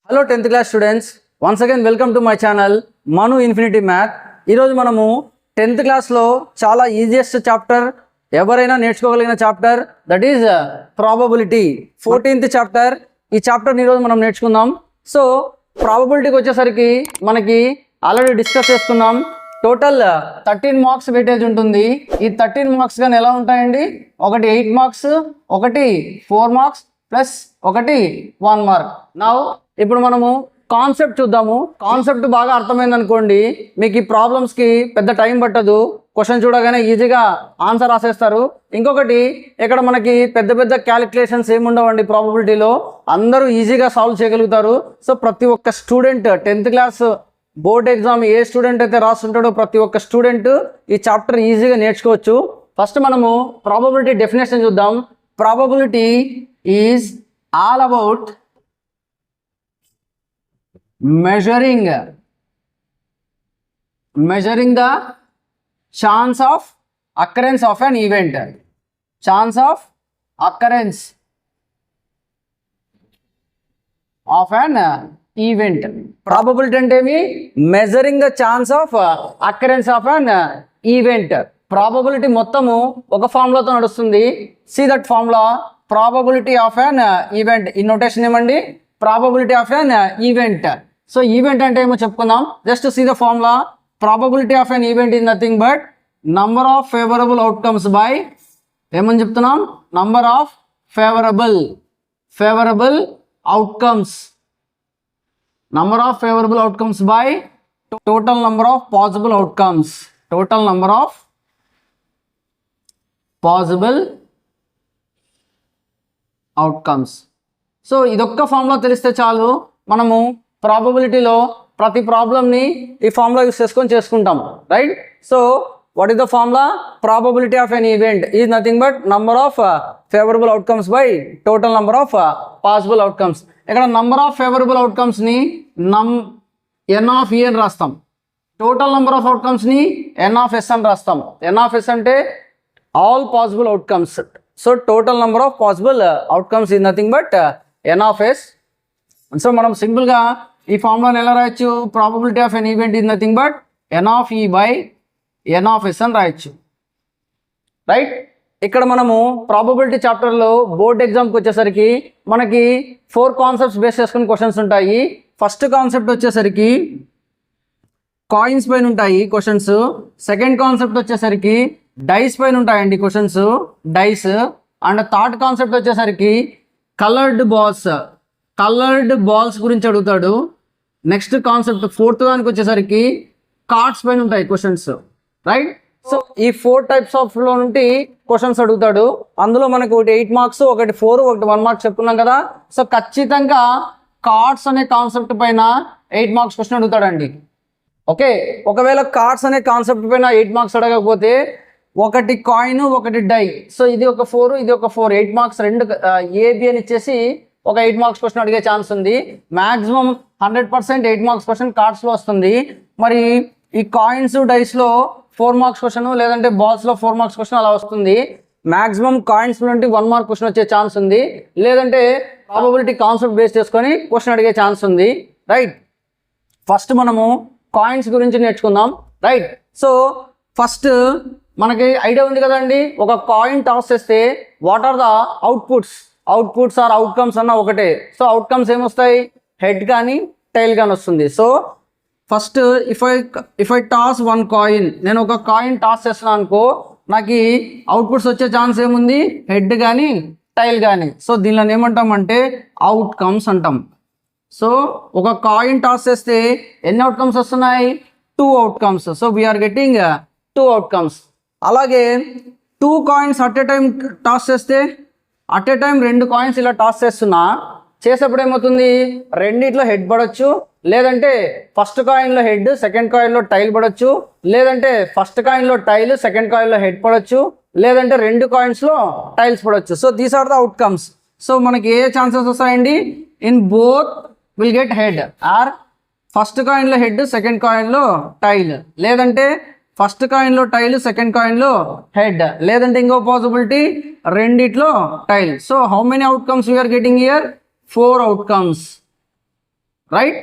Hello 10th class students, once again welcome to my channel Manu infinity math. ఈరోజు మనము 10th క్లాస్లో చాలా easiest chapter, ఎవరైనా నేర్చుకోగలిగిన chapter, that is probability. 14th chapter. ఈ చాప్టర్ని ఈరోజు మనం నేర్చుకుందాం. సో ప్రాబబిలిటీకి వచ్చేసరికి మనకి ఆల్రెడీ డిస్కస్ చేసుకున్నాం. టోటల్ 13 మార్క్స్ వెయిటేజ్ ఉంటుంది. ఈ 13 మార్క్స్ కానీ ఎలా ఉంటాయండి? ఒకటి 8 మార్క్స్, ఒకటి 4 మార్క్స్ ప్లస్ ఒకటి 1 మార్క్. నా ఇప్పుడు మనము కాన్సెప్ట్ చూద్దాము. కాన్సెప్ట్ బాగా అర్థమైంది అనుకోండి, మీకు ఈ ప్రాబ్లమ్స్కి పెద్ద టైం పట్టదు. క్వశ్చన్ చూడగానే ఈజీగా ఆన్సర్ రాసేస్తారు. ఇంకొకటి, ఇక్కడ మనకి పెద్ద పెద్ద క్యాలిక్యులేషన్స్ ఏముండవండి ప్రాబబిలిటీలో, అందరూ ఈజీగా సాల్వ్ చేయగలుగుతారు. సో ప్రతి ఒక్క student 10th class board exam ఏ స్టూడెంట్ అయితే రాస్తుంటాడో ప్రతి ఒక్క స్టూడెంట్ ఈ చాప్టర్ ఈజీగా నేర్చుకోవచ్చు. ఫస్ట్ మనము ప్రాబబిలిటీ డెఫినేషన్ చూద్దాం. Probability is all about measuring the chance of occurrence of an event. Chance of occurrence of an event. Probability అంటే ఏమి? measuring the chance of occurrence of an event. Probability మొత్తము ఒక ఫార్ములాతో నడుస్తుంది. see that formula, probability of an event. ఈ notation ఏమండి? Probability of an event. So event అంటే ఏమో చెప్పుకుందాం. Just see the formula. Probability of an event is nothing but number of favorable outcomes by, ఏమని చెప్తున్నాం? Number of favourable outcomes. Number of favourable outcomes by total number of possible outcomes. Total number of possible outcomes. So ఇదొక్క formula తెలిస్తే చాలు, మనము ప్రాబబిలిటీలో ప్రతి ప్రాబ్లమ్ని ఈ ఫార్ములా యూస్ చేసుకుంటాం, right? So what is the formula? Probability of an event is nothing but number of favourable outcomes by total number of possible outcomes. ఇక్కడ నంబర్ ఆఫ్ ఫేవరబుల్ అవుట్కమ్స్ని ఎన్ ఆఫ్ ఈ అని రాస్తాం. Total number of అవుట్కమ్స్ని n of S అని రాస్తాం. N of S అంటే all possible outcomes. So total number of possible outcomes is nothing but n of S. So మనం సింపుల్గా ఈ ఫార్ములాని ఎలా రాయొచ్చు? Probability of an event is nothing but n of E by N of S అని రాయొచ్చు, right? ఇక్కడ మనము ప్రాబబిలిటీ చాప్టర్లో బోర్డ్ ఎగ్జామ్కి వచ్చేసరికి మనకి 4 కాన్సెప్ట్స్ బేస్ చేసుకుని క్వశ్చన్స్ ఉంటాయి. ఫస్ట్ కాన్సెప్ట్ వచ్చేసరికి కాయిన్స్ పైన ఉంటాయి క్వశ్చన్స్. సెకండ్ కాన్సెప్ట్ వచ్చేసరికి డైస్ పైన ఉంటాయండి questions, dice. And third concept వచ్చేసరికి కలర్డ్ బాల్స్ గురించి అడుగుతాడు. నెక్స్ట్ కాన్సెప్ట్ ఫోర్త్ దానికి వచ్చేసరికి కార్డ్స్ పైన ఉంటాయి క్వశ్చన్స్, రైట్? సో ఈ 4 టైప్స్ ఆఫ్లో నుండి క్వశ్చన్స్ అడుగుతాడు. అందులో మనకు ఒకటి 8 మార్క్స్, ఒకటి 4, ఒకటి 1 మార్క్స్ చెప్పుకున్నాం కదా. సో ఖచ్చితంగా కార్డ్స్ అనే కాన్సెప్ట్ పైన 8 మార్క్స్ క్వశ్చన్ అడుగుతాడండి. ఓకే, ఒకవేళ కార్డ్స్ అనే కాన్సెప్ట్ పైన 8 మార్క్స్ అడగకపోతే ఒకటి కాయిన్, ఒకటి డై. సో ఇది ఒక 4, ఇది ఒక 4, 8 మార్క్స్. రెండు ఏబి అని ఇచ్చేసి ఒక 8 మార్క్స్ క్వశ్చన్ అడిగే ఛాన్స్ ఉంది. మ్యాక్సిమం 100% 8 మార్క్స్ క్వశ్చన్ కార్డ్స్లో వస్తుంది. మరి ఈ కాయిన్స్, డైస్లో 4 మార్క్స్ క్వశ్చన్, లేదంటే బాల్స్లో 4 మార్క్స్ క్వశ్చన్ అలా వస్తుంది. మ్యాక్సిమం కాయిన్స్ నుండి 1 మార్క్ క్వశ్చన్ వచ్చే ఛాన్స్ ఉంది, లేదంటే ప్రాబబిలిటీ కాన్సెప్ట్ బేస్ చేసుకొని క్వశ్చన్ అడిగే ఛాన్స్ ఉంది, రైట్? ఫస్ట్ మనము కాయిన్స్ గురించి నేర్చుకుందాం, రైట్? సో ఫస్ట్ మనకి ఐడియా ఉంది కదండి, ఒక కాయిన్ టాస్ చేస్తే what are the outputs or outcomes అన్న ఒకటే. సో అవుట్కమ్స్ ఏమొస్తాయి? హెడ్ కానీ టైల్ కానీ వస్తుంది. So first if I toss 1 coin, నేను ఒక కాయిన్ టాస్ చేస్తున్నాను అనుకో, నాకు అవుట్పుట్స్ వచ్చే ఛాన్స్ ఏముంది? హెడ్ కానీ టైల్ కానీ. సో దీనిలో ఏమంటామంటే అవుట్కమ్స్ అంటాం. సో ఒక కాయిన్ టాస్ చేస్తే ఎన్ని అవుట్కమ్స్ వస్తున్నాయి? 2 outcomes. So we are getting 2 outcomes. అలాగే 2 coins at a time toss చేస్తే, అట్ ఏ టైం 2 కాయిన్స్ ఇలా టాస్ చేసేప్పుడు ఏమవుతుంది? రెండిట్లో హెడ్ పడవచ్చు, లేదంటే ఫస్ట్ కాయిన్లో హెడ్, సెకండ్ కాయిన్లో టైల్ పడవచ్చు, లేదంటే ఫస్ట్ కాయిన్లో టైల్, సెకండ్ కాయిన్లో హెడ్ పడవచ్చు, లేదంటే 2 కాయిన్స్లో టైల్స్ పడవచ్చు. So these are the outcomes. So మనకి ఏ ఛాన్సెస్ వస్తాయండి? In both will get head, or first కాయిన్లో హెడ్, సెకండ్ కాయిన్లో టైల్, లేదంటే ఫస్ట్ కాయిన్లో టైల్, సెకండ్ కాయిన్లో హెడ్, లేదంటే ఇంకో పాసిబిలిటీ రెండిట్లో tail. So how many outcomes we are getting here? 4 outcomes. Right.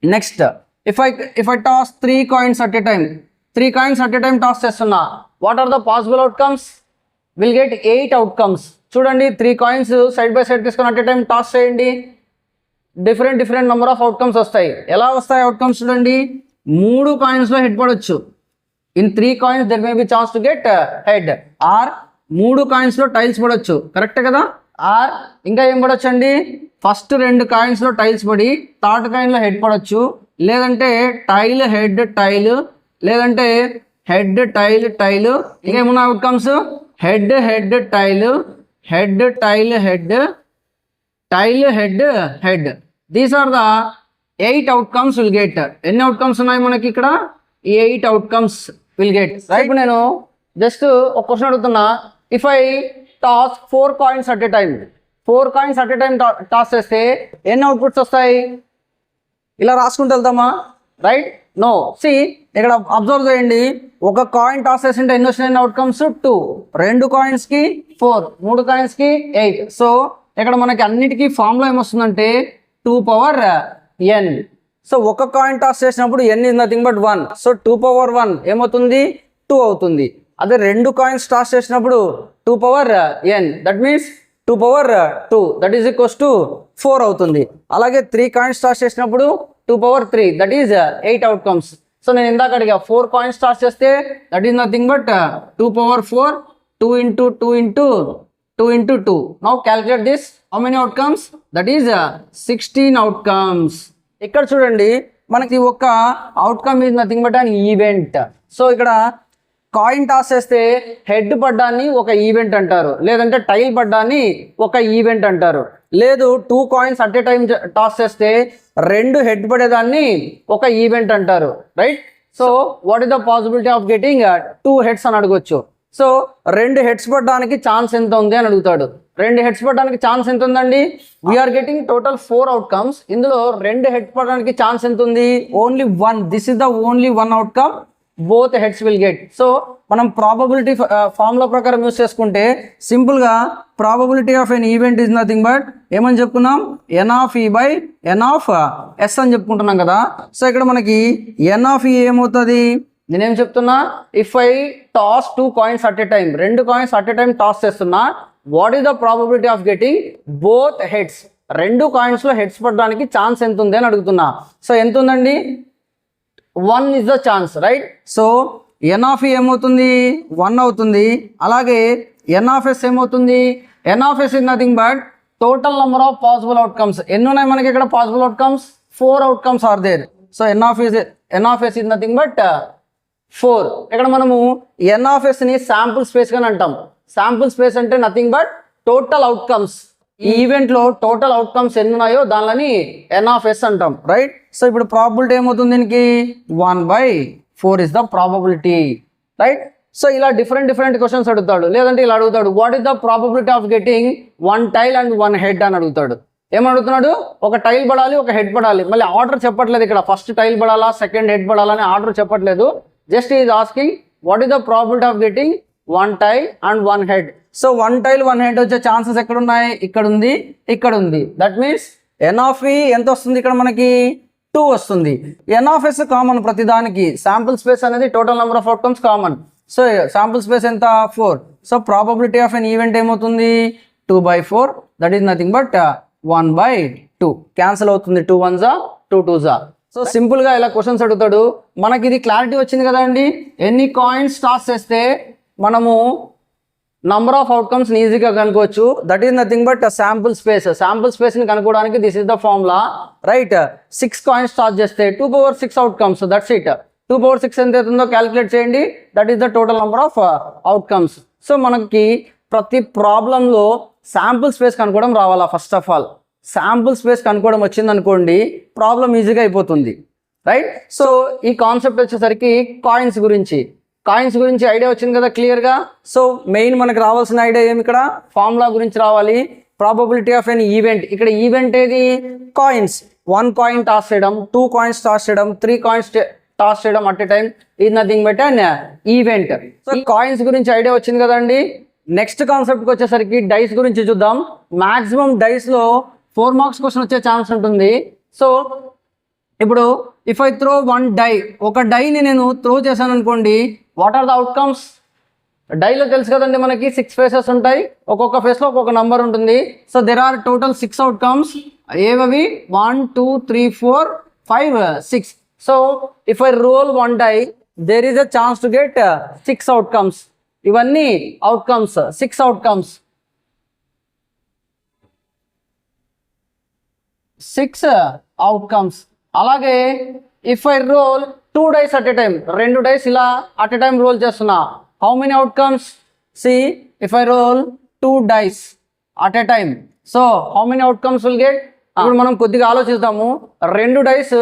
Next if I toss 3 coins at a time, 3 coins at a time toss చేస్తున్నా, what are the possible outcomes? Will get 8 outcomes. చూడండి, 3 coins side by side తీసుకొని at a time toss చేయండి, different number of outcomes వస్తాయి. ఎలా వస్తాయి outcomes చూడండి, 3 కాయిన్స్లో head పడవచ్చు. In 3 coins there may be chance to get head. Or 3 కాయిన్స్లో టైల్స్ పడవచ్చు, కరెక్ట్ కదా. ఆర్ ఇంకా ఏం పడవచ్చు అండి, ఫస్ట్ 2 కాయిన్స్లో టైల్స్ పడి థర్డ్ కాయిన్లో హెడ్ పడవచ్చు, లేదంటే టైల్ హెడ్ టైల్, లేదంటే హెడ్ టైల్ టైల్. ఇంకేమున్నా outcomes, head head tail, head tail head, tail head head. These are the 8 outcomes will get. ఎన్ని అవుట్కమ్స్ ఉన్నాయి మనకి ఇక్కడ? 8 అవుట్కమ్స్ విల్ గెట్. రైట్. ఇప్పుడు నేను జస్ట్ ఒక క్వశ్చన్ అడుగుతున్నా, if I toss 4 coins at a time, 4 coins at a time toss చేస్తే ఎన్ని అవుట్పుట్స్ వస్తాయి? ఇలా రాసుకుంటూ వెళ్తామా? రైట్. నో. సి ఇక్కడ అబ్జర్వ్ చేయండి, ఒక కాయిన్ టాస్ చేసింటే ఎన్ని వచ్చినాయి అవుట్కమ్స్? 2. 2 కాయిన్స్కి 4, 3 కాయిన్స్కి 8. సో ఇక్కడ మనకి అన్నిటికీ ఫార్ములా ఏమొస్తుందంటే 2 పవర్ n. సో ఒక కాయిన్ టాస్ చేసినప్పుడు n is nothing but 1. So 2 power 1 ఏమవుతుంది? 2 అవుతుంది. అదే 2 కాయిన్స్ టాస్ చేసినప్పుడు 2 power n, that means 2 power 2, that is equals to 4 అవుతుంది. అలాగే 3 కాయిన్స్ టాస్ చేసినప్పుడు 2 power 3, that is 8 outcomes. So నేను ఇందాక అడిగా 4 కాయిన్స్ టాస్ చేస్తే that is nothing but 2 power 4, 2 into 2 into 2 into 2. Now calculate this. How many outcomes? That is 16 outcomes. ఇక్కడ చూడండి, మనకి ఒక outcome is nothing but an event. So ఇక్కడ coin toss చేస్తే హెడ్ పడ్డాన్ని ఒక ఈవెంట్ అంటారు, లేదంటే టైల్ పడ్డాన్ని ఒక ఈవెంట్ అంటారు. లేదు 2 coins at a time toss చేస్తే 2 హెడ్ పడేదాన్ని ఒక ఈవెంట్ అంటారు. Right. So what is the possibility of getting 2 heads అని అడగొచ్చు. సో 2 హెడ్స్ పడడానికి ఛాన్స్ ఎంత ఉంది అని అడుగుతాడు. 2 హెడ్స్ పడడానికి ఛాన్స్ ఎంత ఉందండి? We are getting total 4 outcomes. ఇందులో 2 హెడ్స్ పడడానికి ఛాన్స్ ఎంత ఉంది? Only 1. This is the only 1 outcome both heads will get. So మనం ప్రాబబిలిటీ ఫార్ములా ప్రకారం యూస్ చేసుకుంటే సింపుల్గా probability of an event is nothing but ఏమని చెప్పుకున్నాం? N of E by N of S అని చెప్పుకుంటున్నాం కదా. సో ఇక్కడ మనకి ఎన్ ఆఫ్ ఈ ఏమవుతుంది? నేనేం చెప్తున్నా, if I toss 2 coins at a time, 2 coins at a time toss చేస్తున్నా, what is the probability of getting both heads? 2 కాయిన్స్లో హెడ్స్ పడడానికి ఛాన్స్ ఎంత ఉంది అని అడుగుతున్నా. సో ఎంత ఉందండి? 1 is the chance. Right. So N of E ఏమవుతుంది? 1 అవుతుంది. అలాగే ఎన్ ఆఫ్ ఎస్ ఏమవుతుంది? N of S is nothing but total number of possible outcomes. ఎన్ని ఉన్నాయి మనకి ఇక్కడ possible outcomes? 4 outcomes are there. So N of S is nothing but 4. ఇక్కడ మనము ఎన్ ఆఫ్ ఎస్ని శాంపుల్ స్పేస్ గాని అంటాం. శాంపుల్ స్పేస్ అంటే నథింగ్ బట్ టోటల్ అవుట్కమ్స్. ఈ ఈవెంట్లో టోటల్ అవుట్కమ్స్ ఎన్ని ఉన్నాయో దానిని ఎన్ ఆఫ్ ఎస్ అంటాం. రైట్. సో ఇప్పుడు ప్రాబబిలిటీ ఏమవుతుంది దీనికి? 1/4 is the probability. Right. So ఇలా డిఫరెంట్ క్వశ్చన్స్ అడుగుతాడు. లేదంటే ఇలా అడుగుతాడు, what is the probability of getting 1 tail and 1 head అని అడుగుతాడు. ఏమడుగుతున్నాడు? ఒక టైల్ పడాలి, ఒక హెడ్ పడాలి. మళ్ళీ ఆర్డర్ చెప్పట్లేదు ఇక్కడ, ఫస్ట్ టైల్ పడాలా సెకండ్ హెడ్ పడాలా అని ఆర్డర్ చెప్పట్లేదు. Just is asking what is the probability of getting 1 tail and 1 head. So 1 tail 1 head వచ్చే ఛాన్సెస్ ఎక్కడ ఉన్నాయి? ఇక్కడ ఉంది, ఇక్కడ ఉంది. దట్ మీన్స్ ఎన్ ఆఫ్ ఈ ఎంత వస్తుంది ఇక్కడ మనకి? 2 వస్తుంది. ఎన్ ఆఫ్ ఎస్ కామన్ ప్రతిదానికి. శాంపుల్ స్పేస్ అనేది total number of outcomes common. So sample space ఎంత? 4. So probability of an event ఏమవుతుంది? 2/4. That is nothing but 1/2. Cancel అవుతుంది. 2 1s 2 2s. సో సింపుల్గా ఇలా క్వశ్చన్స్ అడుగుతాడు. మనకి ఇది క్లారిటీ వచ్చింది కదా అండి. ఎన్ని కాయిన్స్ టాస్ చేస్తే మనము నంబర్ ఆఫ్ అవుట్కమ్స్ ఈజీగా కనుక్కోవచ్చు. That is nothing but sample space. Sample స్పేస్ని కనుక్కోవడానికి this is the formula. Right. 6 coins toss చేస్తే 2/6 అవుట్కమ్స్. That's it. 2/6 ఎంత అవుతుందో క్యాలిక్యులేట్ చేయండి. That is the total number of outcomes. So మనకి ప్రతి ప్రాబ్లంలో శాంపుల్ స్పేస్ కనుక్కోవడం రావాలా. First of all sample space కనుక్కోవడం వచ్చింది అనుకోండి, ప్రాబ్లం ఈజీగా అయిపోతుంది. రైట్. సో ఈ కాన్సెప్ట్ వచ్చేసరికి కాయిన్స్ గురించి ఐడియా వచ్చింది కదా క్లియర్గా. సో మెయిన్ మనకు రావాల్సిన ఐడియా ఏమి? ఇక్కడ ఫార్ములా గురించి రావాలి. Probability of an event. ఇక్కడ ఈవెంట్ ఏది? కాయిన్స్. 1 కాయిన్ టాస్ చేయడం, 2 కాయిన్స్ టాస్ చేయడం, 3 కాయిన్స్ టాస్ చేయడం at a time is nothing but an event. So coins గురించి ఐడియా వచ్చింది కదండి. నెక్స్ట్ కాన్సెప్ట్కి వచ్చేసరికి డైస్ గురించి చూద్దాం. మ్యాక్సిమం డైస్లో 4 మార్క్స్ క్వశ్చన్ వచ్చే ఛాన్స్ ఉంటుంది. సో ఇప్పుడు if I throw one die, ఒక డైని నేను త్రో చేశాను అనుకోండి, వాట్ ఆర్ ద అవుట్కమ్స్? డైలో తెలుసు కదండి మనకి 6 ఫేసెస్ ఉంటాయి, ఒక్కొక్క ఫేస్లో ఒక్కొక్క నంబర్ ఉంటుంది. So there are total 6 outcomes. ఏవవి? 1 2 3 4 5 6. So if I roll one die, there is a chance to get 6 outcomes. ఇవన్నీ అవుట్కమ్స్, 6 అవుట్కమ్స్, 6 అవుట్కమ్స్. అలాగే if I roll 2 dice at a time, 2 dice ఇలా at a time roll చేస్తున్నా, how many outcomes? See if I roll 2 dice at a time, so how many outcomes will get? ఇప్పుడు మనం కొద్దిగా ఆలోచిద్దాము. 2 dice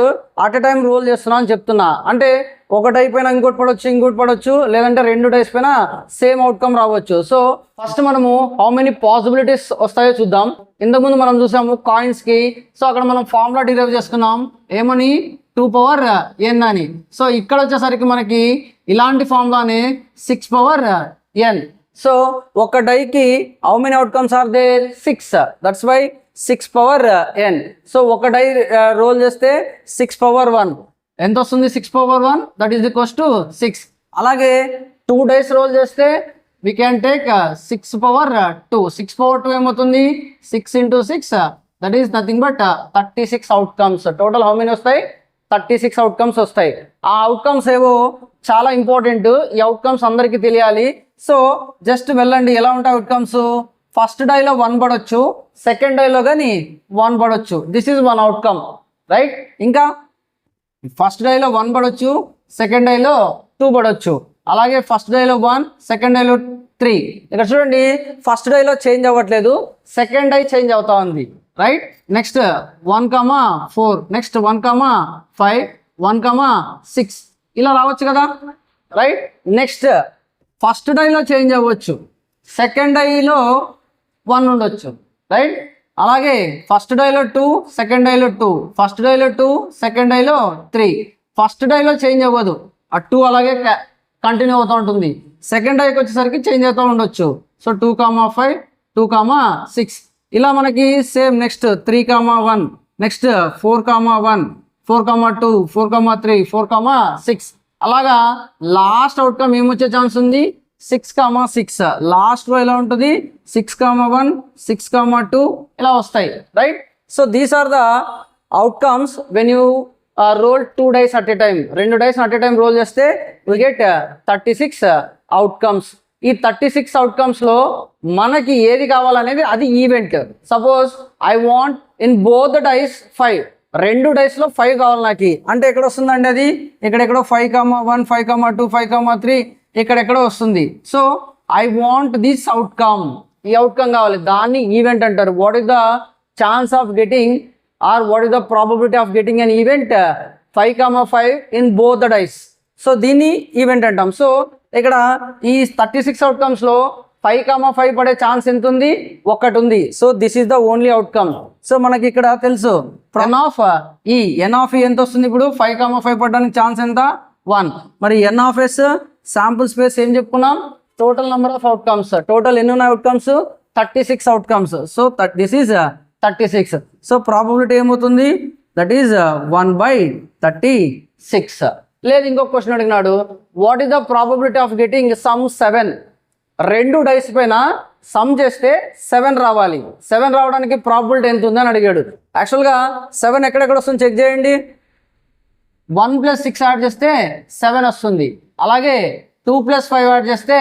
at a time roll చేస్తున్నా అని చెప్తున్నా అంటే ఒక డై పైన ఇంకోటి పడవచ్చు, ఇంకోటి పడవచ్చు, లేదంటే 2 డైస్ పైన సేమ్ అవుట్కమ్ రావచ్చు. సో ఫస్ట్ మనము హౌ మెనీ పాసిబిలిటీస్ వస్తాయో చూద్దాం. ఇంతకుముందు మనం చూసాము కాయిన్స్కి, సో అక్కడ మనం ఫార్ములా డిరైవ్ చేసుకున్నాం, ఏమని? 2 పవర్ n అని. సో ఇక్కడ వచ్చేసరికి మనకి ఇలాంటి ఫార్ములానే 6 పవర్ n. సో ఒక డైకి how many outcomes are there? 6. That's why 6 power n. So ఒక డై రోల్ చేస్తే 6 పవర్ 1 ఎంత వస్తుంది? 6 power 1, that is equals to 6. అలాగే 2 డైస్ రోల్ చేస్తే we can take 6 power 2. 6 power 2 ఏమవుతుంది? 6 into 6, that is nothing but 36 outcomes. Total how many వస్తాయి? 36 outcomes వస్తాయి. ఆ అవుట్కమ్స్ ఏవో చాలా ఇంపార్టెంట్, ఈ అవుట్కమ్స్ అందరికీ తెలియాలి. సో జస్ట్ వెళ్ళండి, ఎలా ఉంటాయి అవుట్కమ్స్? ఫస్ట్ డైలో 1 పడవచ్చు, సెకండ్ డైలో కానీ 1 పడవచ్చు. This is 1 outcome, right? ఇంకా ఫస్ట్ డైలో 1 పడవచ్చు, సెకండ్ డైలో 2 పడవచ్చు. అలాగే ఫస్ట్ డైలో 1, సెకండ్ డైలో 3. ఇక్కడ చూడండి, ఫస్ట్ డైలో చేంజ్ అవ్వట్లేదు, సెకండ్ డై చేంజ్ అవుతా ఉంది, రైట్? నెక్స్ట్ 1,4, నెక్స్ట్ 1,5, 1,6 ఇలా రావచ్చు కదా, రైట్? నెక్స్ట్ ఫస్ట్ డైలో చేంజ్ అవ్వచ్చు, సెకండ్ డైలో 1 ఉండొచ్చు, రైట్? అలాగే ఫస్ట్ డైలో 2, సెకండ్ డైలో 2, ఫస్ట్ డైలో 2, సెకండ్ డైలో 3. ఫస్ట్ డైలో చేంజ్ అవ్వదు, ఆ 2 అలాగే కంటిన్యూ అవుతూ ఉంటుంది. సెకండ్ డైకి వచ్చేసరికి చేంజ్ అవుతూ ఉండొచ్చు. సో 2,5, 2,6 ఇలా మనకి సేమ్. నెక్స్ట్ 3,1, నెక్స్ట్ 4,1, 4,2, 4,3, 4,6 అలాగా లాస్ట్ అవుట్కమ్ ఏమొచ్చే ఛాన్స్ ఉంది? 6,6. లాస్ట్ లో ఎలా ఉంటుంది? 6,1, 6,2 ఇలా వస్తాయి, right? So these are the outcomes when you roll 2 dice at a time. 2 dice at a time roll చేస్తే వీ గెట్ 36 అవుట్కమ్స్. ఈ 36 అవుట్కమ్స్ లో మనకి ఏది కావాలనేది అది event. Suppose I want in both the dice 5, 2 dice లో 5 కావాలి నాకు అంటే ఎక్కడ వస్తుందండి అది? ఇక్కడెక్కడో 5,1, 5,2, 5,3 ఇక్కడెక్కడో వస్తుంది. So I want this outcome, ఈ అవుట్కమ్ కావాలి, దాన్ని ఈవెంట్ అంటారు. What is the chance of getting or what is the probability of getting an event? 5,5 in both the dice. So దీన్ని ఈవెంట్ అంటాం. సో ఇక్కడ ఈ 36 అవుట్కమ్స్ లో 5,5 పడే ఛాన్స్ ఎంత ఉంది? 1 ఉంది. So this is the only outcome. So మనకి ఇక్కడ తెలుసు ఎన్ ఆఫ్ ఈ, ఎన్ ఆఫ్ ఈ ఎంత వస్తుంది ఇప్పుడు? 5,5 పడడానికి ఛాన్స్ ఎంత? 1. మరి n of S sample space ఏం చెప్పుకున్నాం? Total number of outcomes. Total ఎన్ని ఉన్నాయి outcomes? 36 outcomes. So this is 36. So probability ఏమవుతుంది? That is 1/36. లేదు ఇంకొక క్వశ్చన్ అడిగినాడు, what is the probability of getting sum 7? 2 dice పైన సమ్ చేస్తే 7 రావాలి. 7 రావడానికి ప్రాబబిలిటీ ఎంత ఉందని అడిగాడు. యాక్చువల్గా 7 ఎక్కడెక్కడ వస్తుంది చెక్ చేయండి. 1 + 6 యాడ్ చేస్తే 7 వస్తుంది. అలాగే 2 + 5 యాడ్ చేస్తే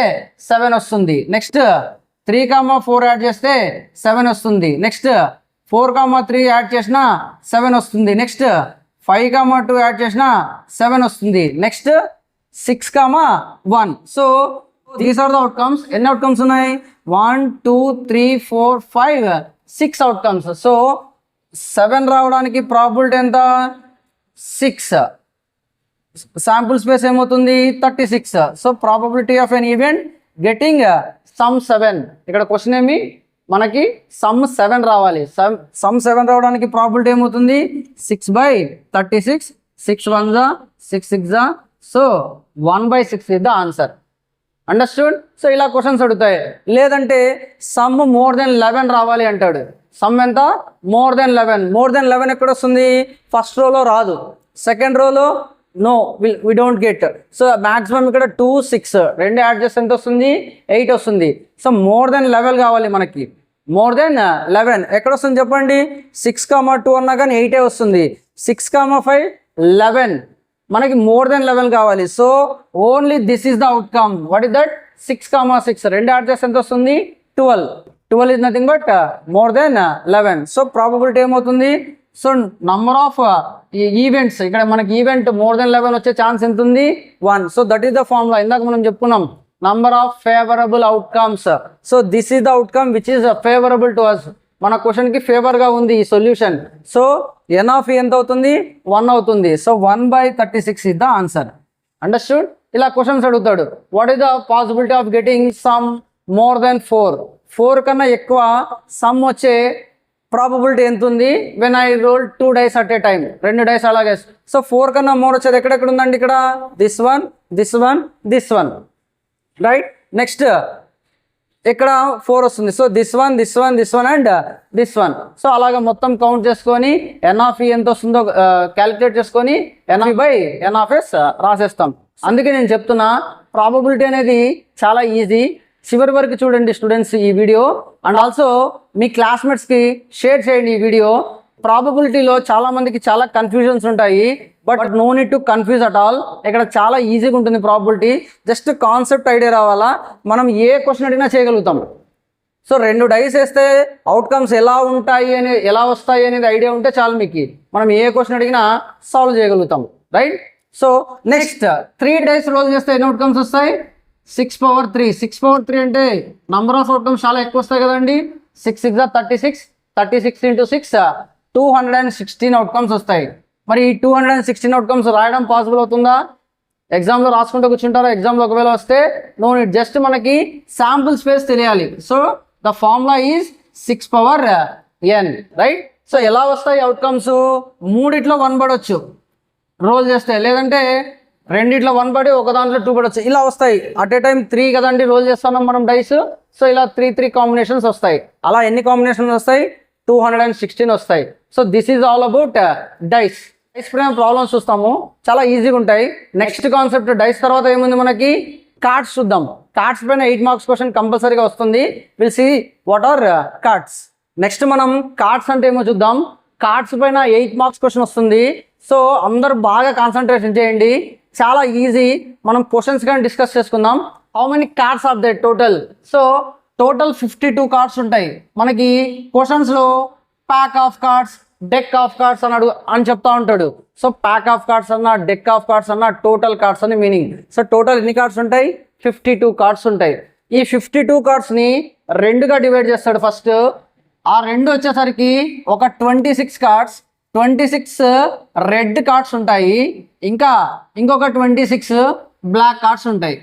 7 వస్తుంది. నెక్స్ట్ 3,4 యాడ్ చేస్తే 7 వస్తుంది. నెక్స్ట్ 4,3 యాడ్ చేసినా 7 వస్తుంది. నెక్స్ట్ 5,2 యాడ్ చేసినా 7 వస్తుంది. Next 6,1. So these are the outcomes. ఎన్ని అవుట్కమ్స్ ఉన్నాయి? 1 2 3 4 5 6 అవుట్కమ్స్. సో 7 రావడానికి ప్రాబిలిటీ ఎంత? 6. శాంపుల్ స్పేస్ ఏమవుతుంది? 36. So probability of an event getting sum 7. ఇక్కడ క్వశ్చన్ ఏమి? మనకి సమ్ 7 రావాలి. సమ్ 7 రావడానికి ప్రాబిలిటీ ఏమవుతుంది? 6/36. 6 1 6 6. So 1/6 is the answer. Understood? So ఇలా క్వశ్చన్స్ అడుగుతాయి. లేదంటే సమ్ మోర్ దెన్ 11 రావాలి అంటాడు. సమ్ ఎంత? More than 11. మోర్ దెన్ 11 ఎక్కడ వస్తుంది? ఫస్ట్ రోలో రాదు, సెకండ్ రోలో no we don't get. So maximum ఇక్కడ 2 6 రెండు యాడ్ చేస్తే ఎంత వస్తుంది? 8 వస్తుంది. సో మోర్ దెన్ 11 కావాలి మనకి. మోర్ దెన్ 11 ఎక్కడ వస్తుంది చెప్పండి? 6,2 అన్నా కానీ 8 వస్తుంది. 6,5 11 మనకి మోర్ దెన్ 11 కావాలి. So only this is the outcome. What is that? 6,6 రెండు యాడ్ చేస్తే ఎంత వస్తుంది? 12. 12 is nothing but more than 11. So probability ఏమవుతుంది? సో నంబర్ ఆఫ్ ఈవెంట్స్, ఇక్కడ మనకి ఈవెంట్ మోర్ దెన్ 11 వచ్చే ఛాన్స్ ఎంత ఉంది? 1. So that is the formula. ఇందాక మనం చెప్పుకున్నాం number of favourable outcomes. So this is the outcome which is favourable to us. మన క్వశ్చన్కి ఫేవర్గా ఉంది ఈ సొల్యూషన్. సో ఎన్ ఆఫ్ ఎంత అవుతుంది? 1 అవుతుంది. So 1/36 is the answer. Understood? ఇలా క్వశ్చన్స్ అడుగుతాడు. What is the possibility of getting sum more than 4? 4 కన్నా ఎక్కువ సమ్ వచ్చే ప్రాబబిలిటీ ఎంత ఉంది? When I roll 2 dice at a time, 2 dice అలాగే. సో 4 కన్నా మోర్ వచ్చేది ఎక్కడెక్కడ ఉందండి? ఇక్కడ this one, this one, this one, right. Next ఇక్కడ 4 వస్తుంది. So this one, this one, this one and this one. So అలాగే మొత్తం కౌంట్ చేసుకొని ఎన్ ఆఫ్ ఈ ఎంత వస్తుందో క్యాలిక్యులేట్ చేసుకొని NF/NS రాసేస్తాం. అందుకే నేను చెప్తున్నా ప్రాబబిలిటీ అనేది చాలా ఈజీ. చివరి వరకు చూడండి స్టూడెంట్స్ ఈ వీడియో, అండ్ ఆల్సో మీ క్లాస్మేట్స్కి షేర్ చేయండి ఈ వీడియో. ప్రాబబిలిటీలో చాలా మందికి చాలా కన్ఫ్యూజన్స్ ఉంటాయి, but no need to confuse at all. ఇక్కడ చాలా ఈజీగా ఉంటుంది ప్రాబబిలిటీ. జస్ట్ కాన్సెప్ట్ ఐడియా రావాలా, మనం ఏ క్వశ్చన్ అడిగినా చేయగలుగుతాం. సో 2 డైస్ వేస్తే అవుట్కమ్స్ ఎలా ఉంటాయి ఎలా వస్తాయి అనేది ఐడియా ఉంటే చాలు మీకు, మనం ఏ క్వశ్చన్ అడిగినా సాల్వ్ చేయగలుగుతాం, right. So next 3 dice roll చేస్తే ఎన్ని అవుట్కమ్స్ వస్తాయి? 6/3. 6/3 అంటే నంబర్ ఆఫ్ అవుట్కమ్స్ చాలా ఎక్కువ వస్తాయి కదండి. 6 6 36, 36 × 6 216 అవుట్కమ్స్ వస్తాయి. మరి ఈ 216 అవుట్కమ్స్ రాయడం పాసిబుల్ అవుతుందా? ఎగ్జామ్లో రాసుకుంటూ కూర్చుంటారా? ఎగ్జామ్లో ఒకవేళ వస్తే నో నీడ్, జస్ట్ మనకి శాంపుల్ స్పేస్ తెలియాలి. So the formula is 6/n, right. So ఎలా వస్తాయి అవుట్కమ్స్? 3 1 పడవచ్చు రోల్ చేస్తే, లేదంటే 2 1 పడి ఒక దాంట్లో 2 పడవచ్చు. ఇలా వస్తాయి. అట్ ఏ టైం 3 కదండి రోల్ చేస్తున్నాం మనం డైస్. సో ఇలా 3 కాంబినేషన్స్ వస్తాయి. అలా ఎన్ని కాంబినేషన్స్ వస్తాయి? 216 వస్తాయి. So this is all about dice. Dice పైన ప్రాబ్లమ్స్ చూస్తాము, చాలా ఈజీగా ఉంటాయి. నెక్స్ట్ కాన్సెప్ట్ డైస్ తర్వాత ఏముంది మనకి? కార్డ్స్ చూద్దాం. కార్డ్స్ పైన 8 మార్క్స్ క్వశ్చన్ కంపల్సరీగా వస్తుంది. Will see what are cards. Next మనం కార్డ్స్ అంటే ఏమో చూద్దాం. కార్డ్స్ పైన 8 మార్క్స్ క్వశ్చన్ వస్తుంది. సో అందరూ బాగా కాన్సన్ట్రేషన్ చేయండి, చాలా ఈజీ. మనం క్వశ్చన్స్ కానీ డిస్కస్ చేసుకుందాం. How many cards are they total? So total 52 cards ఉంటాయి మనకి. క్వశ్చన్స్లో pack of cards, deck of cards అని చెప్తా ఉంటాడు. సో ప్యాక్ ఆఫ్ కార్డ్స్ అన్న, డెక్ ఆఫ్ కార్డ్స్ అన్న, టోటల్ కార్డ్స్ అని మీనింగ్. సో టోటల్ ఎన్ని కార్డ్స్ ఉంటాయి? 52 కార్డ్స్ ఉంటాయి. ఈ 52 కార్డ్స్ని 2గా డివైడ్ చేస్తాడు ఫస్ట్. ఆ 2 వచ్చేసరికి ఒక 26 కార్డ్స్, 26 రెడ్ కార్డ్స్ ఉంటాయి, ఇంకా ఇంకొక 26 బ్లాక్ కార్డ్స్ ఉంటాయి.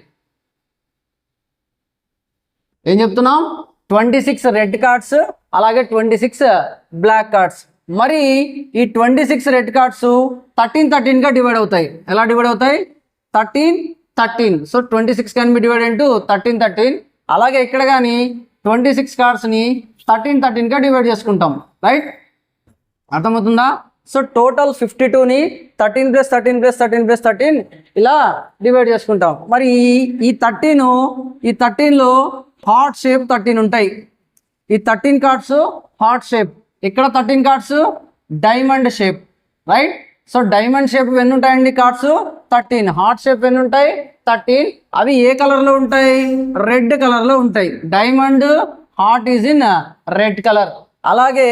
ఏం చెప్తున్నాం? 26 రెడ్ కార్డ్స్, అలాగే 26 బ్లాక్ కార్డ్స్. మరి ఈ 26 రెడ్ కార్డ్స్ 13గా డివైడ్ అవుతాయి. ఎలా డివైడ్ అవుతాయి? 13. So 26 can be divide into 13. అలాగే ఇక్కడ కానీ 26 కార్డ్స్ని 13గా డివైడ్ చేసుకుంటాం, రైట్. అర్థమవుతుందా? సో టోటల్ 52ని 13 + 13 + 13 + 13 ఇలా డివైడ్ చేసుకుంటాం. మరి ఈ 13లో హార్ట్ షేప్ 13 ఉంటాయి. ఈ 13 కార్డ్స్ హార్ట్ షేప్. ఇక్కడ 13 cards diamond shape, right. So diamond shape ఎన్ని ఉంటాయండి? కార్డ్స్ 13. హార్ట్ షేప్ ఎన్ని ఉంటాయి? 13. అవి ఏ కలర్లో ఉంటాయి? రెడ్ కలర్లో ఉంటాయి. Diamond heart is in red colour. అలాగే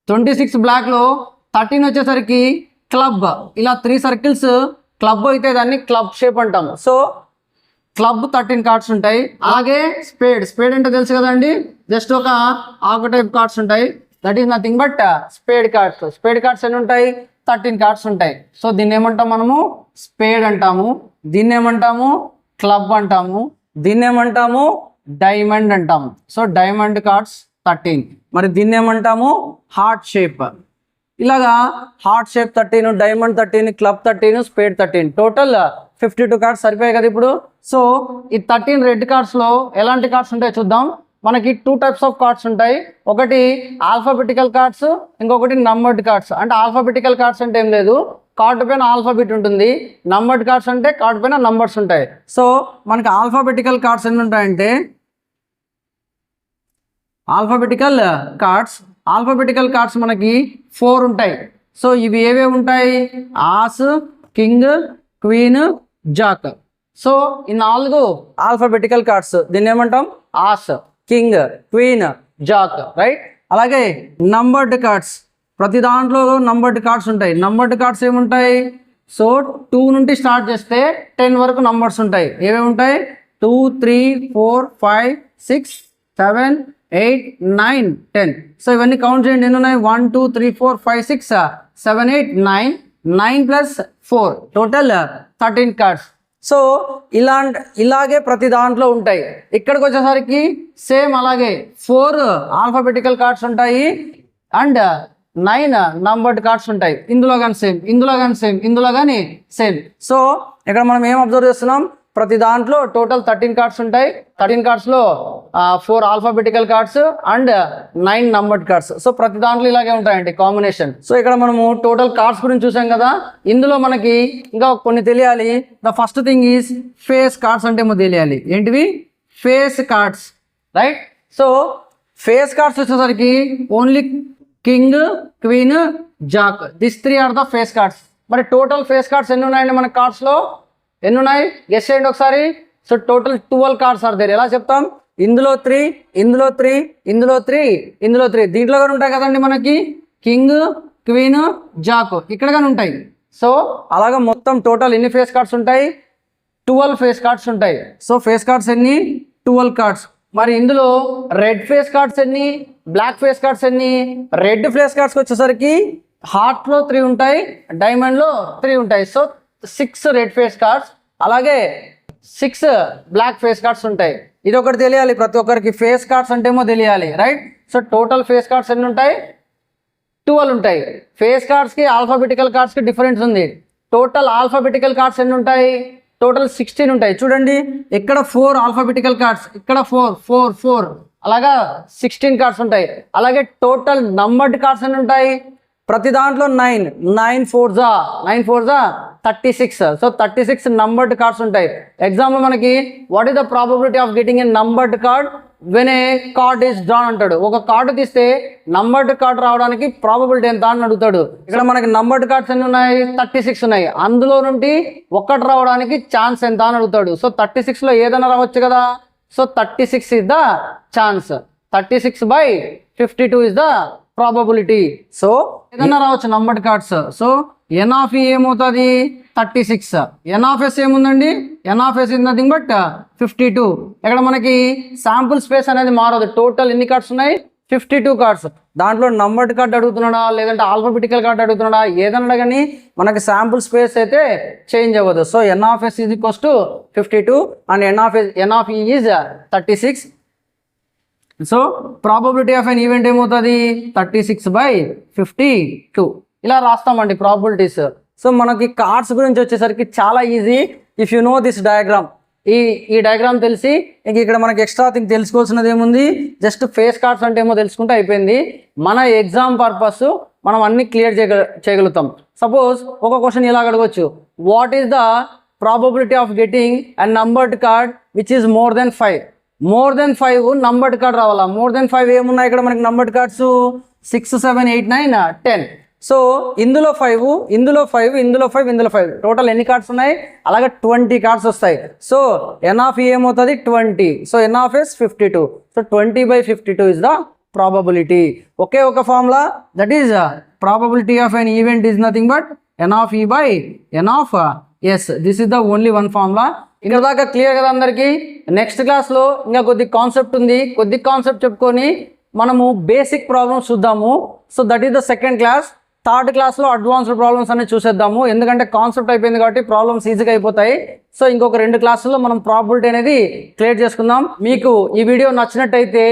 26 బ్లాక్లో 13 వచ్చేసరికి క్లబ్. ఇలా 3 సర్కిల్స్ క్లబ్ అయితే దాన్ని క్లబ్ షేప్ అంటాం. సో క్లబ్ 13 కార్డ్స్ ఉంటాయి. అలాగే స్పేడ్ అంటే తెలుసు కదండి, జస్ట్ ఒక ఆకు టైప్ కార్డ్స్ ఉంటాయి. That is nothing but spade cards. Spade cards ఎన్ని ఉంటాయి? 13 కార్డ్స్ ఉంటాయి. సో దీన్ని ఏమంటాం మనము? స్పేడ్ అంటాము. దీన్ని ఏమంటాము? క్లబ్ అంటాము. దీన్ని ఏమంటాము? డైమండ్ అంటాము. So diamond cards 13. మరి దీన్ని ఏమంటాము? Heart shape. ఇలాగా heart shape 13, diamond 13, club 13, spade 13, total 52 cards సరిపోయాయి కదా ఇప్పుడు. సో ఈ 13 రెడ్ కార్డ్స్లో ఎలాంటి కార్డ్స్ ఉంటాయో చూద్దాం. మనకి 2 టైప్స్ ఆఫ్ కార్డ్స్ ఉంటాయి. ఒకటి ఆల్ఫాబెటికల్ కార్డ్స్, ఇంకొకటి నంబర్డ్ కార్డ్స్. అంటే ఆల్ఫాబెటికల్ కార్డ్స్ అంటే ఏం లేదు, కార్డు పైన ఆల్ఫాబెట్ ఉంటుంది. నంబర్డ్ కార్డ్స్ అంటే కార్డు పైన నంబర్స్ ఉంటాయి. సో మనకి ఆల్ఫాబెటికల్ కార్డ్స్ ఎన్ని ఉంటాయంటే ఆల్ఫాబెటికల్ కార్డ్స్ మనకి 4 ఉంటాయి. సో ఇవి ఏవే ఉంటాయి, ఆస్, కింగ్, క్వీన్, జాక్. సో ఈ 4 ఆల్ఫాబెటికల్ కార్డ్స్. దీన్ని ఏమంటాం, ఆస్, కింగ్, క్వీన్, జాక్, రైట్. అలాగే నంబర్డ్ కార్డ్స్, ప్రతి దాంట్లో నంబర్డ్ కార్డ్స్ ఉంటాయి. నంబర్డ్ కార్డ్స్ ఏముంటాయి, సో 2 నుండి స్టార్ట్ చేస్తే 10 వరకు నంబర్స్ ఉంటాయి. ఏమేమి ఉంటాయి, 2, 3, 4, 5, 6, 7, 8, 9, 10. సో ఇవన్నీ కౌంట్ చేయండి, ఎన్ని ఉన్నాయి, 1, 2, 3, 4, 5, 6, 7, 8, 9, 9 + 4 టోటల్ 13 కార్డ్స్. సో ఇలాగే ప్రతి దాంట్లో ఉంటాయి. ఇక్కడికి వచ్చేసరికి సేమ్ అలాగే 4 ఆల్ఫాబెటికల్ కార్డ్స్ ఉంటాయి అండ్ 9 నంబర్డ్ కార్డ్స్ ఉంటాయి. ఇందులో కానీ సేమ్, ఇందులో కానీ సేమ్, ఇందులో కానీ సేమ్. సో ఇక్కడ మనం ఏం అబ్జర్వ్ చేస్తున్నాం, ప్రతి దాంట్లో టోటల్ 13 కార్డ్స్ ఉంటాయి. 13 కార్డ్స్లో 4 alphabetical cards and 9 numbered cards. So ప్రతి దాంట్లో ఇలాగే ఉంటాయండి కాంబినేషన్. సో ఇక్కడ మనము టోటల్ కార్డ్స్ గురించి చూసాం కదా. ఇందులో మనకి ఇంకా కొన్ని తెలియాలి. The first thing is face cards అంటే ఏమో తెలియాలి. ఏంటివి, face cards, right. So face cards వచ్చేసరికి only king, queen, jack, this 3 are the face cards. మరి టోటల్ ఫేస్ కార్డ్స్ ఎన్ని ఉన్నాయండి మన కార్డ్స్లో, ఎన్ని ఉన్నాయి గెస్ చేయండి ఒకసారి. So total 12 cards are there. ఎలా చెప్తాం, ఇందులో 3, ఇందులో 3, ఇందులో 3, ఇందులో 3. దీంట్లో కానీ ఉంటాయి కదండి మనకి కింగ్, క్వీన్, జాక్, ఇక్కడ కానీ ఉంటాయి. సో అలాగా మొత్తం టోటల్ ఎన్ని ఫేస్ కార్డ్స్ ఉంటాయి, 12 ఫేస్ కార్డ్స్ ఉంటాయి. సో ఫేస్ కార్డ్స్ ఎన్ని, 12 కార్డ్స్. మరి ఇందులో రెడ్ ఫేస్ కార్డ్స్ ఎన్ని, బ్లాక్ ఫేస్ కార్డ్స్ ఎన్ని. రెడ్ ఫేస్ కార్డ్స్కి వచ్చేసరికి హార్ట్లో 3 ఉంటాయి, డైమండ్లో 3 ఉంటాయి. సో 6 రెడ్ ఫేస్ కార్డ్స్, అలాగే 6 బ్లాక్ ఫేస్ కార్డ్స్ ఉంటాయి. ఇది ఒకటి తెలియాలి ప్రతి ఒక్కరికి, ఫేస్ కార్డ్స్ అంటే ఏమో తెలియాలి, right. So total face cards ఎన్ని ఉంటాయి, 12 ఉంటాయి. ఫేస్ కార్డ్స్కి ఆల్ఫాబెటికల్ కార్డ్స్కి డిఫరెన్స్ ఉంది. టోటల్ ఆల్ఫాబెటికల్ కార్డ్స్ ఎన్ని ఉంటాయి, టోటల్ 16 ఉంటాయి. చూడండి ఇక్కడ 4 ఆల్ఫాబెటికల్ కార్డ్స్, ఇక్కడ 4 అలాగా 16 కార్డ్స్ ఉంటాయి. అలాగే టోటల్ నంబర్డ్ కార్డ్స్ ఎన్ని ఉంటాయి, ప్రతి దాంట్లో 9 4 36. సో 36 నంబర్డ్ కార్డ్స్ ఉంటాయి. ఎగ్జాంపుల్ మనకి what is the probability of getting a numbered card when a card is drawn అంటాడు. ఒక కార్డు తీస్తే నంబర్డ్ కార్డ్ రావడానికి ప్రాబబిలిటీ ఎంత అని అడుగుతాడు. ఇక్కడ మనకి నంబర్డ్ కార్డ్స్ ఎన్ని ఉన్నాయి, 36 ఉన్నాయి. అందులో నుండి ఒకటి రావడానికి ఛాన్స్ ఎంత అని అడుగుతాడు. సో 36లో ఏదైనా రావచ్చు కదా. So 36 is the chance, 36/52 is the probability. So ఏదైనా రావచ్చు numbered cards. So N of E ఏమవుతుంది, 36. ఎన్ ఆఫ్ ఎస్ ఏముందండి, n of S is nothing but 52. ఇక్కడ మనకి శాంపుల్ స్పేస్ అనేది మారదు. టోటల్ ఎన్ని కార్డ్స్ ఉన్నాయి, 52 కార్డ్స్. దాంట్లో నంబర్డ్ కార్డ్ అడుగుతున్నాడా లేదంటే ఆల్ఫాబెటికల్ కార్డ్ అడుగుతున్నాడా, ఏదన్నా కానీ మనకి శాంపుల్ స్పేస్ అయితే చేంజ్ అవ్వదు. So N of S is equals to 52 and n of E is 36. So probability of an event ఏమవుతుంది, 36/52. ఇలా రాస్తామండి ప్రాబబిలిటీస్. సో మనకి కార్డ్స్ గురించి వచ్చేసరికి చాలా easy if you know this diagram. ఈ డయాగ్రామ్ తెలిసి ఇంక ఇక్కడ మనకి ఎక్స్ట్రా థింగ్ తెలుసుకోవాల్సినది ఏముంది, జస్ట్ ఫేస్ కార్డ్స్ అంటే ఏమో తెలుసుకుంటే అయిపోయింది. మన ఎగ్జామ్ పర్పస్ మనం అన్ని క్లియర్ చేయగలుగుతాం. సపోజ్ ఒక క్వశ్చన్ ఇలా అడగవచ్చు, what is the probability of getting a numbered card which is more than 5. More than 5 numbered card రావాలా. మోర్ దెన్ 5 ఏమున్నాయి ఇక్కడ మనకి నంబర్డ్ కార్డ్స్, 6, 7, 8, 9, 10. సో ఇందులో 5, ఇందులో 5, ఇందులో 5, ఇందులో 5, టోటల్ ఎన్ని కార్డ్స్ ఉన్నాయి, అలాగే 20 కార్డ్స్ వస్తాయి. సో ఎన్ ఆఫ్ ఈ ఏమవుతుంది, 20. So N of S 52. So 20/52 is the probability. ఒకే ఒక formula, that is probability of an event is nothing but n of E by N of S. This is the only one formula. ఇక్కడ దాకా clear కదా అందరికీ. Next క్లాస్లో ఇంకా కొద్ది concept ఉంది, కొద్ది కాన్సెప్ట్ చెప్పుకొని మనము బేసిక్ ప్రాబ్లమ్స్ చూద్దాము. So that is the second class. Third క్లాస్లో అడ్వాన్స్డ్ ప్రాబ్లమ్స్ అనేది చూసేద్దాము. ఎందుకంటే కాన్సెప్ట్ అయిపోయింది కాబట్టి ప్రాబ్లమ్స్ ఈజీగా అయిపోతాయి. సో ఇంకొక 2 క్లాసుల్లో మనం ప్రాబబిలిటీ అనేది క్లియర్ చేసుకుందాం. మీకు ఈ వీడియో నచ్చినట్టయితే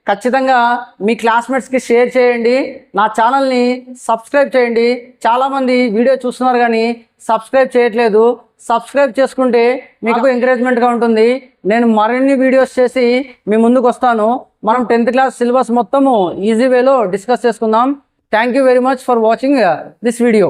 ఖచ్చితంగా మీ క్లాస్మేట్స్కి షేర్ చేయండి. నా ఛానల్ని సబ్స్క్రైబ్ చేయండి. చాలామంది వీడియో చూస్తున్నారు కానీ సబ్స్క్రైబ్ చేయట్లేదు. సబ్స్క్రైబ్ చేసుకుంటే మీకు ఎంకరేజ్మెంట్గా ఉంటుంది. నేను మరిన్ని వీడియోస్ చేసి మీ ముందుకు వస్తాను. మనం 10th క్లాస్ సిలబస్ మొత్తము ఈజీ వేలో డిస్కస్ చేసుకుందాం. Thank you very much for watching this video.